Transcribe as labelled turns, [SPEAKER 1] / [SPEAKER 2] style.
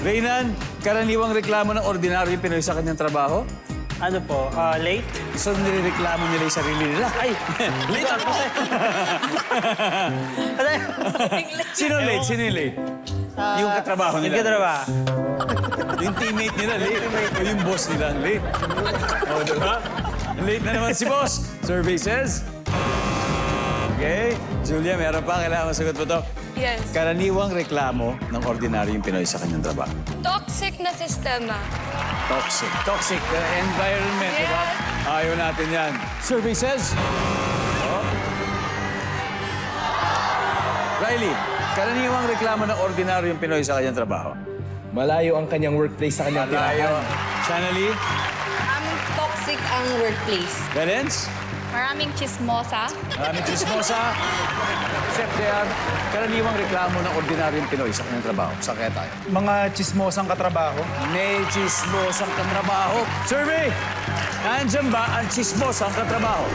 [SPEAKER 1] Reynan, karaniwang reklamo ng ordinaryong Pinoy sa kanyang trabaho?
[SPEAKER 2] Ano po, late?
[SPEAKER 1] So, nireklamo nila yung sarili nila.
[SPEAKER 2] Ay!
[SPEAKER 1] Late ako! Sino late? Sino yung late? Yung katrabaho nila.
[SPEAKER 2] Yung katrabaho.
[SPEAKER 1] Yung teammate nila late. O yung boss nila late. O, diba? Late na naman si boss. Survey says. Okay. Julia, meron pa. Kailangan masagot mo to.
[SPEAKER 3] Yes.
[SPEAKER 1] Karaniwang reklamo ng ordinaryong Pinoy sa kanyang trabaho.
[SPEAKER 3] Toxic na sistema.
[SPEAKER 1] Toxic. Toxic environment,
[SPEAKER 3] Yes.
[SPEAKER 1] diba? Ayaw natin yan. Survey says. Oh. Riley, karaniwang reklamo ng ordinaryong Pinoy sa kanyang trabaho.
[SPEAKER 4] Malayo ang kanyang workplace sa kanyang
[SPEAKER 1] Malayo.
[SPEAKER 4] tirahan.
[SPEAKER 1] Shanali,
[SPEAKER 5] Toxic ang workplace.
[SPEAKER 1] Valence,
[SPEAKER 3] Maraming chismosa.
[SPEAKER 1] maraming chismosa. Chef Dean, karaniwang reklamo ng ordinaryong Pinoy sa kanyang trabaho. Saan kaya tayo?
[SPEAKER 6] Mga chismosang katrabaho.
[SPEAKER 1] May chismosang katrabaho. Survey! Nandyan ba ang chismosang katrabaho?